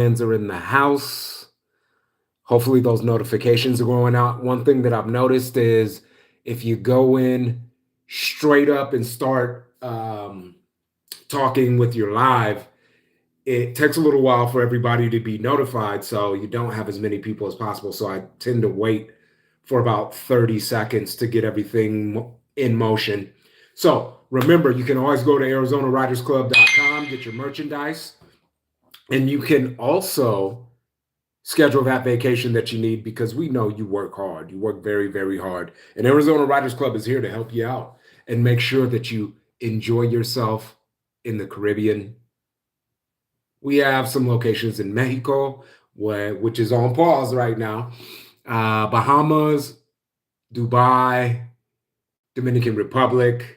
Fans are in the house. Hopefully, those notifications are going out. One thing that I've noticed is if you go in straight up and start talking with your live, it takes a little while for everybody to be notified. So you don't have as many people as possible. So I tend to wait for about 30 seconds to get everything in motion. So remember, you can always go to ArizonaRidersClub.com, get your merchandise, and you can also schedule that vacation that you need because we know you work hard. You work very, very hard. And Arizona Writers Club is here to help you out and make sure that you enjoy yourself in the Caribbean. We have some locations in Mexico, which is on pause right now, Bahamas, Dubai, Dominican Republic,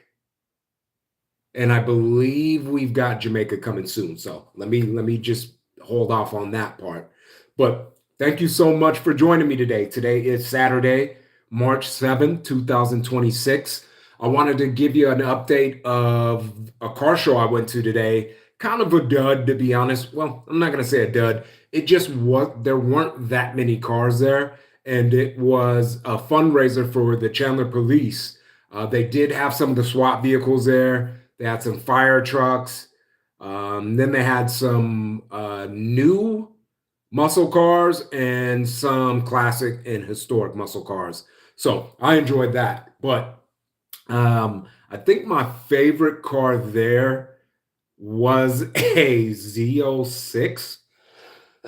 and I believe we've got Jamaica coming soon. So let me just hold off on that part. But thank you so much for joining me today. Today is Saturday, March 7th, 2026. I wanted to give you an update of a car show I went to today. Kind of a dud, to be honest. Well, I'm not going to say a dud. It just was, there weren't that many cars there. And it was a fundraiser for the Chandler.Police. They did have some of the SWAT vehicles there. They had some fire trucks. Then they had some new muscle cars and some classic and historic muscle cars. So I enjoyed that. But I think my favorite car there was a Z06.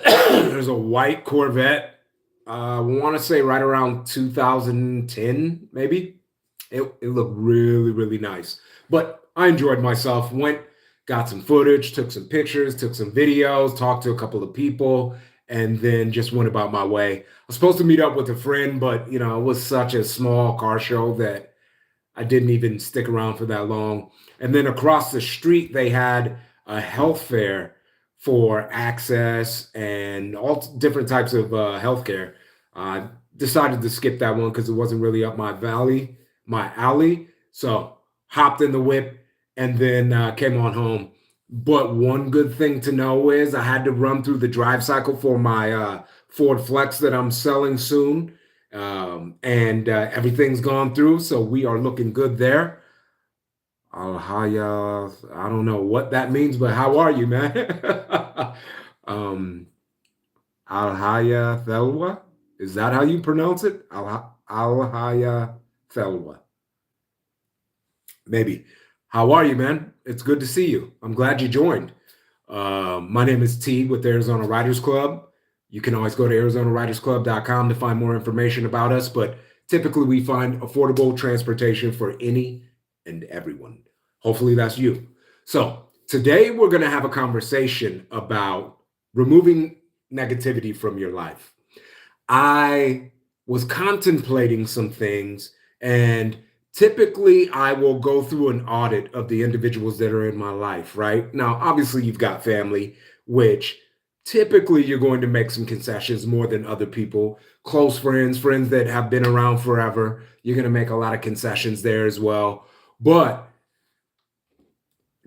There's a white Corvette. I want to say right around 2010, maybe. It looked really, really nice. But I enjoyed myself. Went, got some footage, took some pictures, took some videos, talked to a couple of people, and then just went about my way. I was supposed to meet up with a friend, but it was such a small car show that I didn't even stick around for that long. And then across the street, they had a health fair for access and all different types of healthcare. I decided to skip that one because it wasn't really up my alley. So hopped in the whip and then came on home. But one good thing to know is I had to run through the drive cycle for my Ford Flex that I'm selling soon. And everything's gone through, so we are looking good there. Alhaya, I don't know what that means, but how are you, man? um, Alhaya Thelwa, is that how you pronounce it? Alhaya Thelwa, maybe. How are you, man? It's good to see you. I'm glad you joined. My name is T with the Arizona Writers Club. You can always go to ArizonaRidersClub.com to find more information about us, but typically we find affordable transportation for any and everyone. Hopefully that's you. So today we're going to have a conversation about removing negativity from your life. I was contemplating some things, and typically I will go through an audit of the individuals that are in my life, right? Now, obviously, you've got family, which typically you're going to make some concessions more than other people. Close friends, friends that have been around forever, you're going to make a lot of concessions there as well. But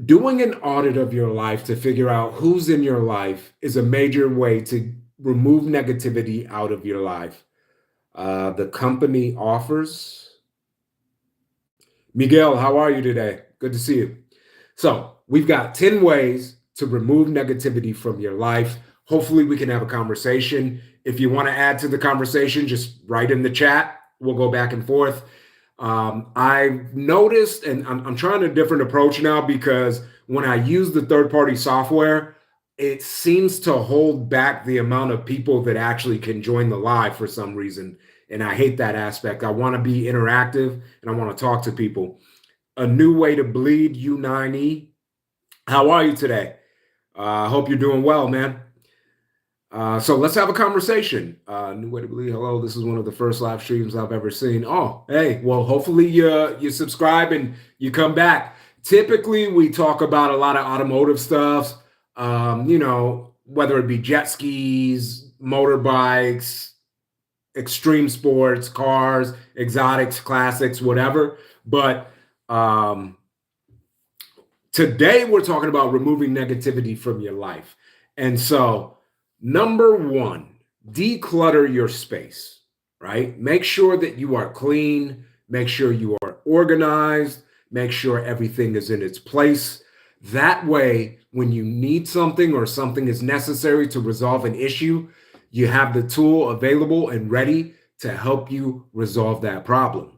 doing an audit of your life to figure out who's in your life is a major way to remove negativity out of your life. The company offers. Miguel, how are you today? Good to see you. So, we've got 10 ways to remove negativity from your life. Hopefully, we can have a conversation. If you want to add to the conversation, just write in the chat. We'll go back and forth. I've noticed, and I'm trying a different approach now because when I use the third-party software, it seems to hold back the amount of people that actually can join the live for some reason. And I hate that aspect. I want to be interactive and I want to talk to people. A new way to bleed, U9E. How are you today? I hope you're doing well, man. So let's have a conversation. New way to bleed. Hello, this is one of the first live streams I've ever seen. Oh, hey, well, hopefully you subscribe and you come back. Typically, we talk about a lot of automotive stuff. Whether it be jet skis, motorbikes, extreme sports, cars, exotics, classics, whatever. But today we're talking about removing negativity from your life. And so Number one, declutter your space, right? Make sure that you are clean, make sure you are organized, make sure everything is in its place. That way, when you need something or something is necessary to resolve an issue, you have the tool available and ready to help you resolve that problem.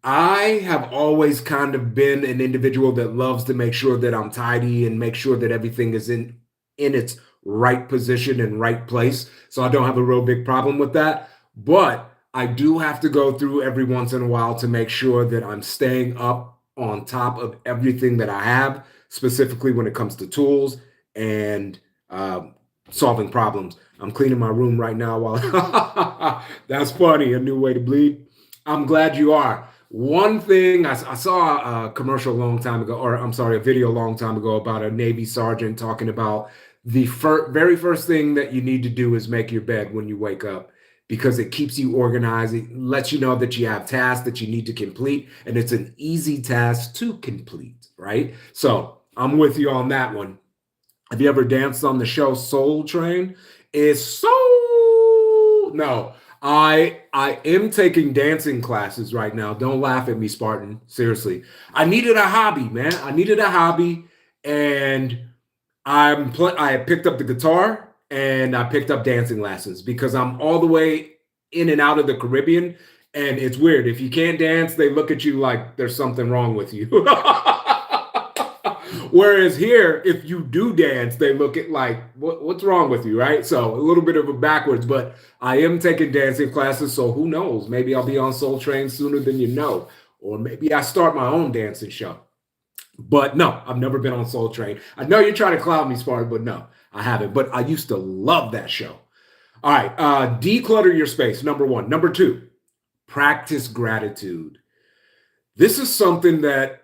I have always kind of been an individual that loves to make sure that I'm tidy and make sure that everything is in its right position and right place. So I don't have a real big problem with that. But I do have to go through every once in a while to make sure that I'm staying up on top of everything that I have, specifically when it comes to tools and um, solving problems. I'm cleaning my room right now while that's funny, a new way to bleed. I'm glad you are. One thing I saw a commercial a long time ago, or I'm sorry, a video a long time ago about a Navy sergeant talking about the very first thing that you need to do is make your bed when you wake up because it keeps you organized. It lets you know that you have tasks that you need to complete, and it's an easy task to complete, right? So I'm with you on that one. Have you ever danced on the show Soul Train? Is so no. I am taking dancing classes right now. Don't laugh at me, Spartan. Seriously. I needed a hobby, man. I needed a hobby and I picked up the guitar and I picked up dancing lessons because I'm all the way in and out of the Caribbean and it's weird. If you can't dance, they look at you like there's something wrong with you. Whereas here, if you do dance, they look at like, what's wrong with you, right? So a little bit of a backwards, but I am taking dancing classes. So who knows? Maybe I'll be on Soul Train sooner than you know. Or maybe I start my own dancing show. But no, I've never been on Soul Train. I know you're trying to cloud me, Spartan, but no, I haven't. But I used to love that show. All right, declutter your space, number one. Number two, practice gratitude. This is something that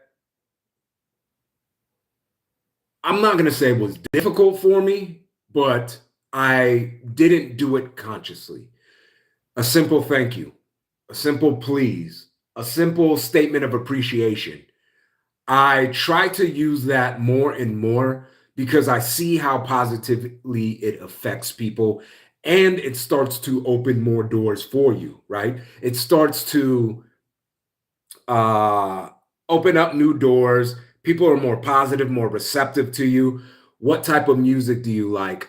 I'm not going to say was difficult for me, but I didn't do it consciously. A simple thank you, a simple please, a simple statement of appreciation. I try to use that more and more because I see how positively it affects people and it starts to open more doors for you, right? It starts to uh, open up new doors. People are more positive, more receptive to you. What type of music do you like?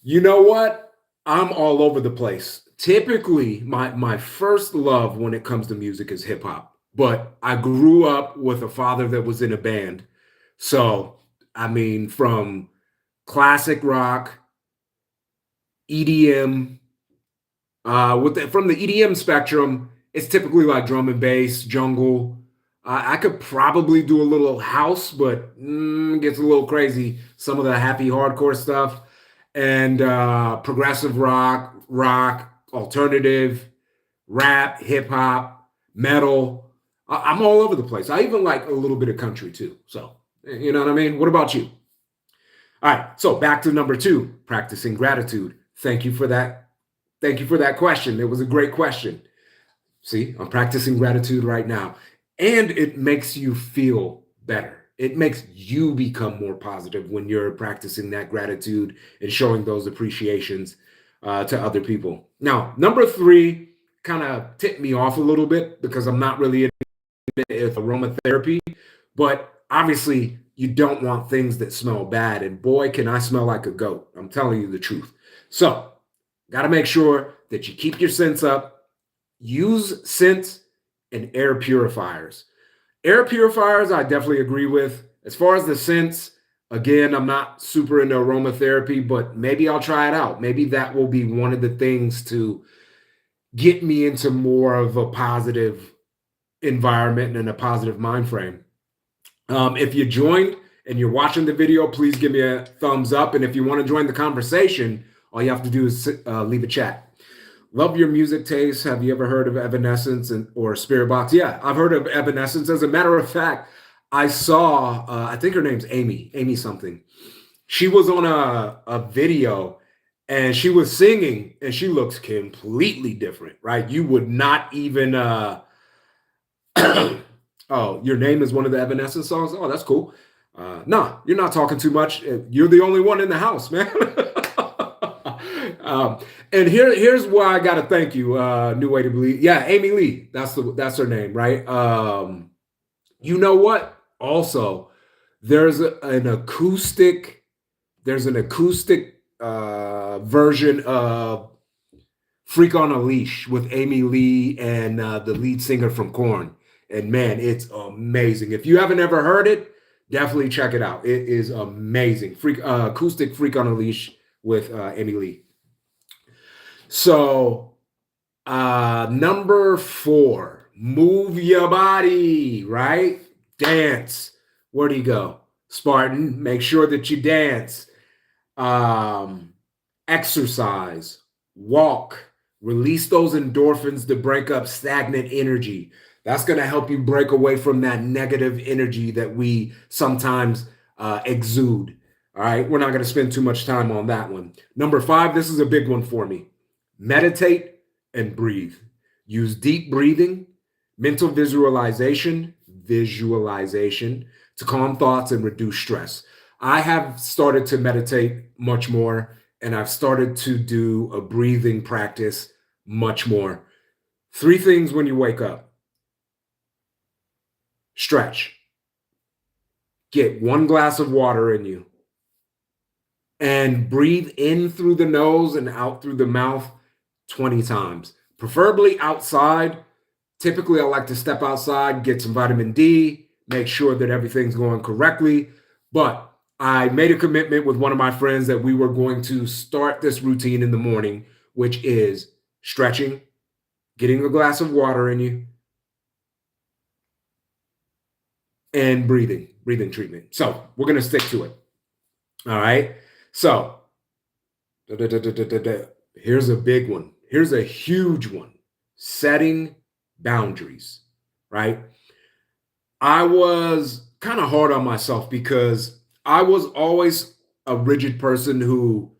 You know what? I'm all over the place. Typically, my first love when it comes to music is hip hop. But I grew up with a father that was in a band. So, I mean, from classic rock, EDM, from the EDM spectrum, it's typically like drum and bass, jungle. I could probably do a little house, but it gets a little crazy. Some of the happy hardcore stuff and progressive rock, alternative, rap, hip hop, metal. I'm all over the place. I even like a little bit of country too. So, you know what I mean? What about you? All right. So back to number two, practicing gratitude. Thank you for that. Thank you for that question. It was a great question. See, I'm practicing gratitude right now. And it makes you feel better. It makes you become more positive when you're practicing that gratitude and showing those appreciations to other people. Now, number three kind of tipped me off a little bit because I'm not really into aromatherapy, but obviously you don't want things that smell bad. And boy, can I smell like a goat. I'm telling you the truth. So, got to make sure that you keep your scents up. Use scents and air purifiers. Air purifiers, I definitely agree with. As far as the scents, again, I'm not super into aromatherapy, but maybe I'll try it out. Maybe that will be one of the things to get me into more of a positive environment and a positive mind frame. If you joined and you're watching the video, please give me a thumbs up. And if you want to join the conversation, all you have to do is leave a chat. Love your music taste. Have you ever heard of Evanescence or Spirit Box? Yeah, I've heard of Evanescence. As a matter of fact, I saw, I think her name's Amy something. She was on a video and she was singing and she looks completely different, right? You would not even, oh, your name is one of the Evanescence songs? Oh, that's cool. No, you're not talking too much. You're the only one in the house, man. um, and here's why I gotta thank you, New Way to Believe. Yeah, Amy Lee. That's her name, right? You know what? Also, there's an acoustic version of Freak on a Leash with Amy Lee and the lead singer from Korn. And man, it's amazing. If you haven't ever heard it, definitely check it out. It is amazing. Acoustic Freak on a Leash with Amy Lee. So, number 4, move your body, right? Dance. Where do you go? Spartan, make sure that you dance. Um, Exercise, walk, release those endorphins to break up stagnant energy. That's going to help you break away from that negative energy that we sometimes exude. All right, we're not going to spend too much time on that one. Number 5, this is a big one for me. Meditate and breathe. Use deep breathing, mental visualization to calm thoughts and reduce stress. I have started to meditate much more, and I've started to do a breathing practice much more. 3 things when you wake up: stretch, get 1 glass of water in you, and breathe in through the nose and out through the mouth 20 times, preferably outside. Typically, I like to step outside, get some vitamin D, make sure that everything's going correctly. But I made a commitment with one of my friends that we were going to start this routine in the morning, which is stretching, getting a glass of water in you, and breathing treatment. So we're going to stick to it. All right. So here's a big one. Here's a huge one: setting boundaries, right? I was kind of hard on myself because I was always a rigid person who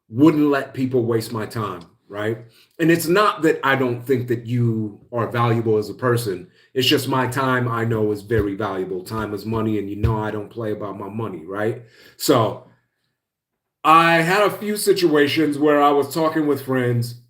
wouldn't let people waste my time, right? And it's not that I don't think that you are valuable as a person. It's just my time, I know, is very valuable. Time is money, and you know I don't play about my money, right? So I had a few situations where I was talking with friends,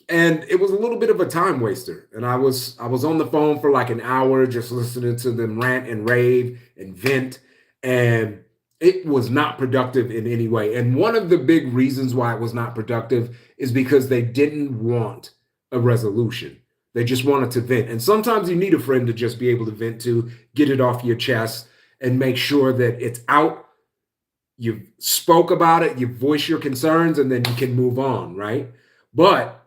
and it was a little bit of a time waster. And I was on the phone for like an hour just listening to them rant and rave and vent, and it was not productive in any way. And one of the big reasons why it was not productive is because they didn't want a resolution. They just wanted to vent. And sometimes you need a friend to just be able to vent to, get it off your chest, and make sure that it's out. You spoke about it, you voice your concerns, and then you can move on, right? But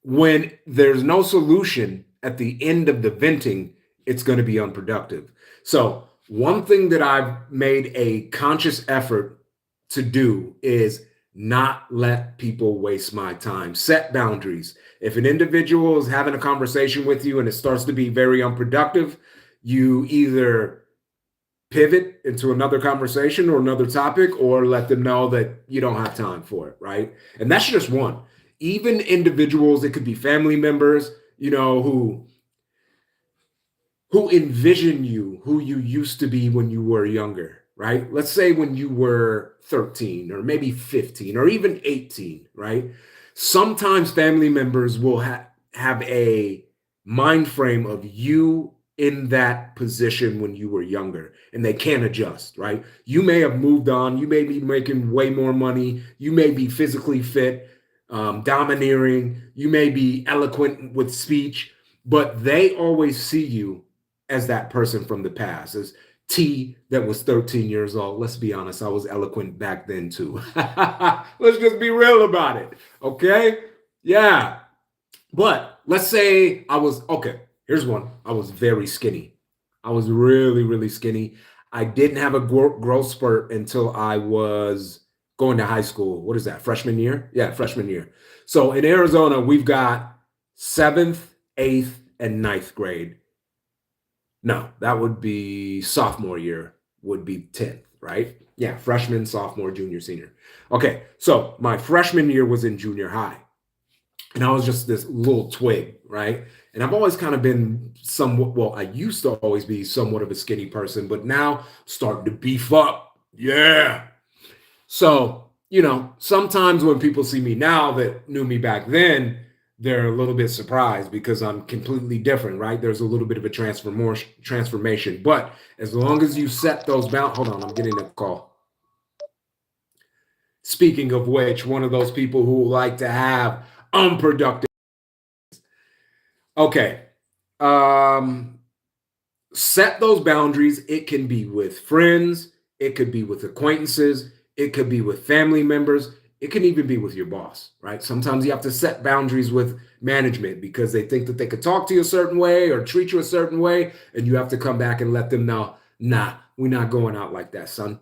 when there's no solution at the end of the venting, it's going to be unproductive. So, one thing that I've made a conscious effort to do is not let people waste my time. Set boundaries. If an individual is having a conversation with you and it starts to be very unproductive, you either pivot into another conversation or another topic, or let them know that you don't have time for it, right? And that's just one. Even individuals, it could be family members, who envision you, who you used to be when you were younger, right? Let's say when you were 13 or maybe 15 or even 18, right? Sometimes family members will have a mind frame of you in that position when you were younger, and they can't adjust, right? You may have moved on. You may be making way more money. You may be physically fit, domineering. You may be eloquent with speech, but they always see you as that person from the past, as T that was 13 years old. Let's be honest, I was eloquent back then too. Let's just be real about it, okay? Yeah. But let's say okay, here's one. I was very skinny. I was really, really skinny. I didn't have a growth spurt until I was going to high school. What is that, freshman year? Yeah, freshman year. So in Arizona, we've got 7th, 8th, and 9th grade. No, that would be sophomore year, would be 10th, right? Yeah, freshman, sophomore, junior, senior. Okay, so my freshman year was in junior high, and I was just this little twig, right? And I've always kind of been I used to always be somewhat of a skinny person, but now starting to beef up. Yeah. So sometimes when people see me now that knew me back then, they're a little bit surprised because I'm completely different, right? There's a little bit of a transformation. But as long as you set those bounds, hold on, I'm getting a call. Speaking of which, one of those people who like to have unproductive. Okay. Um, Set those boundaries. It can be with friends, it could be with acquaintances, it could be with family members, it can even be with your boss, right? Sometimes you have to set boundaries with management because they think that they could talk to you a certain way or treat you a certain way, and you have to come back and let them know, nah, we're not going out like that, son.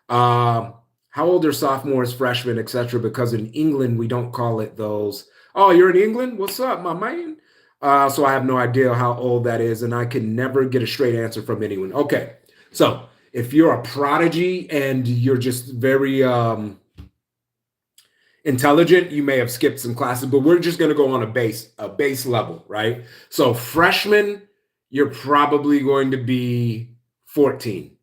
Um, how old are sophomores, freshmen, etc.? Because in England, we don't call it those. Oh, you're in England? What's up, my man? So I have no idea how old that is, and I can never get a straight answer from anyone. Okay, so if you're a prodigy and you're just very intelligent, you may have skipped some classes, but we're just going to go on a base level, right? So freshman, you're probably going to be 14.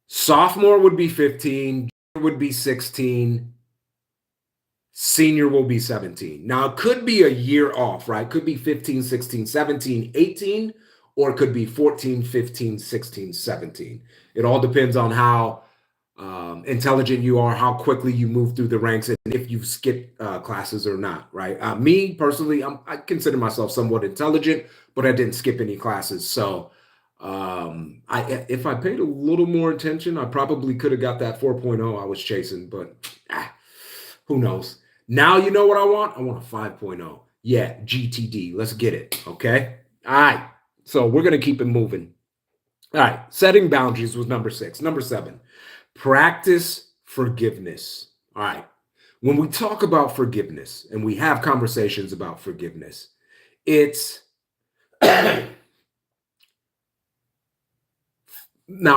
Sophomore would be 15, junior would be 16, senior will be 17. Now, it could be a year off, right? Could be 15, 16, 17, 18, or it could be 14, 15, 16, 17. It all depends on how intelligent you are, how quickly you move through the ranks, and if you've skipped classes or not, right? Me personally, I consider myself somewhat intelligent, but I didn't skip any classes. So if I paid a little more attention, I probably could have got that 4.0 I was chasing, but who knows? Now you know what I want? I want a 5.0. Yeah, GTD. Let's get it. Okay. All right. So we're going to keep it moving. All right. Setting boundaries was number 6. Number 7, practice forgiveness. All right. When we talk about forgiveness and we have conversations about forgiveness, it's now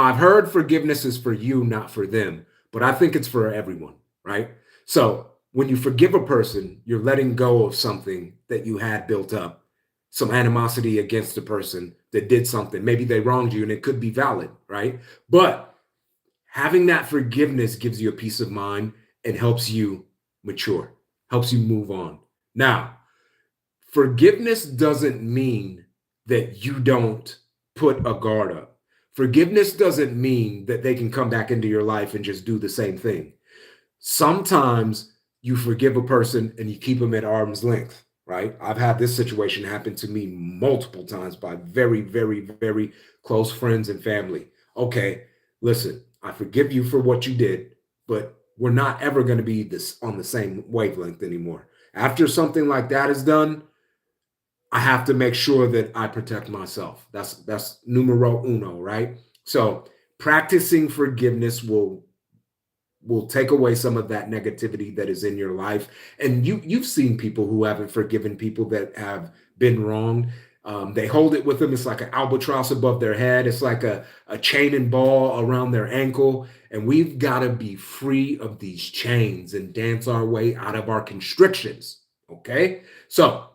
I've heard forgiveness is for you, not for them, but I think it's for everyone, right? So when you forgive a person, you're letting go of something that you had built up, some animosity against a person that did something. Maybe they wronged you and it could be valid, right? But having that forgiveness gives you a peace of mind and helps you mature, helps you move on. Now, forgiveness doesn't mean that you don't put a guard up. Forgiveness doesn't mean that they can come back into your life and just do the same thing. Sometimes you forgive a person and you keep them at arm's length, right? I've had this situation happen to me multiple times by very, very, very close friends and family. Okay, listen, I forgive you for what you did, but we're not ever going to be this on the same wavelength anymore. After something like that is done, I have to make sure that I protect myself. That's numero uno, right? So practicing forgiveness will take away some of that negativity that is in your life. And you've seen people who haven't forgiven people that have been wronged. They hold it with them. It's like an albatross above their head. It's like a chain and ball around their ankle. And we've got to be free of these chains and dance our way out of our constrictions. Okay. So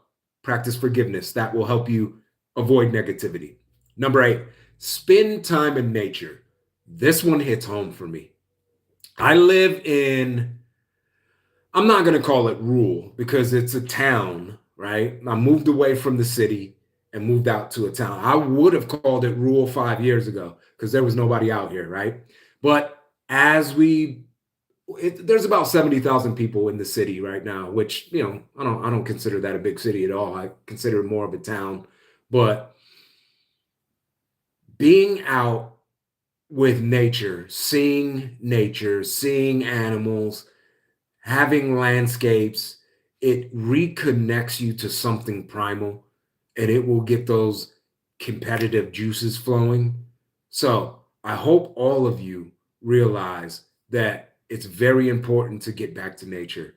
practice forgiveness. That will help you avoid negativity. Number 8, spend time in nature. This one hits home for me. I live in, I'm not going to call it rural because it's a town, right? I moved away from the city and moved out to a town. I would have called it rural 5 years ago because there was nobody out here, right? But as there's about 70,000 people in the city right now, which, I don't consider that a big city at all. I consider it more of a town. But being out with nature, seeing animals, having landscapes, it reconnects you to something primal and it will get those competitive juices flowing. So I hope all of you realize that it's very important to get back to nature.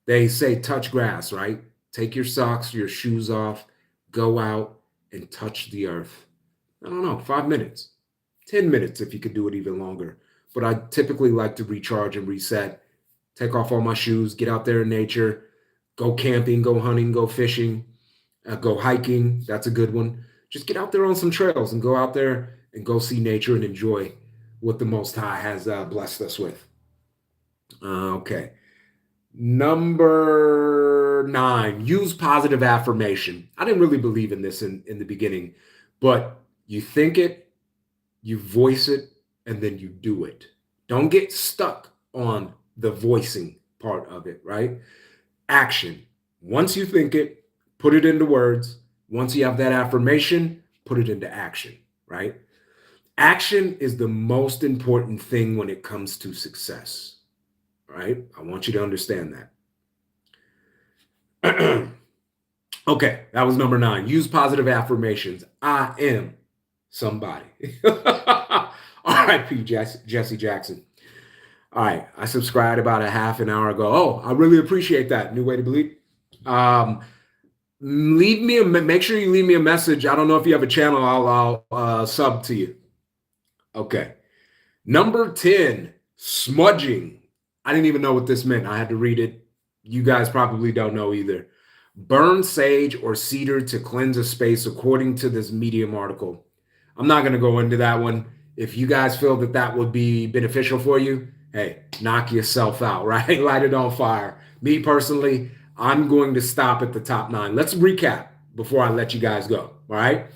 They say touch grass, right? Take your socks, your shoes off, go out and touch the earth. I don't know, 5 minutes, 10 minutes if you could do it even longer. But I typically like to recharge and reset, take off all my shoes, get out there in nature, go camping, go hunting, go fishing, go hiking. That's a good one. Just get out there on some trails and go out there and go see nature and enjoy what the Most High has blessed us with. Okay. Number 9, use positive affirmation. I didn't really believe in this in the beginning, but you think it, you voice it, and then you do it. Don't get stuck on the voicing part of it, right? Action. Once you think it, put it into words. Once you have that affirmation, put it into action, right? Action is the most important thing when it comes to success, right? I want you to understand that. Okay, that was number 9. Use positive affirmations. I am somebody. R.I.P. Jesse Jackson. All right, I subscribed about a half an hour ago. Oh, I really appreciate that. New way to believe. Um, leave me make sure you leave me a message. I don't know if you have a channel. I'll sub to you. Okay. Number 10, smudging. I didn't even know what this meant. I had to read it. You guys probably don't know either. Burn sage or cedar to cleanse a space, according to this Medium article. I'm not going to go into that one. If you guys feel that that would be beneficial for you, hey, knock yourself out, right? Light it on fire. Me personally, I'm going to stop at the top 9. Let's recap before I let you guys go, all right?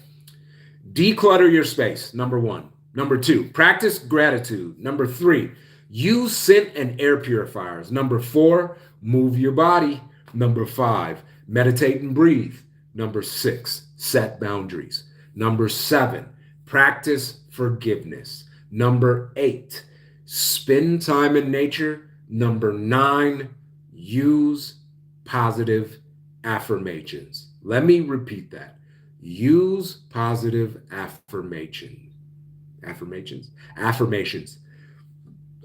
Declutter your space, number 1. Number 2, practice gratitude. Number 3, use scent and air purifiers. Number 4, move your body. Number 5, meditate and breathe. Number 6, set boundaries. Number 7, practice forgiveness. Number 8, spend time in nature. Number 9, use positive affirmations. Let me repeat that. Use positive affirmations. Affirmations.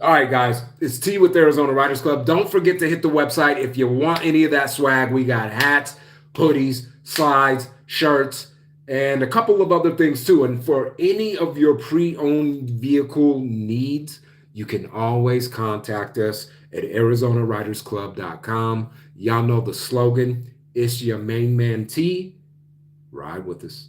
All right, guys. It's T with Arizona Writers Club. Don't forget to hit the website if you want any of that swag. We got hats, hoodies, slides, shirts, and a couple of other things too. And for any of your pre-owned vehicle needs, you can always contact us at ArizonaWritersClub.com. Y'all know the slogan. It's your main man T. Ride with us.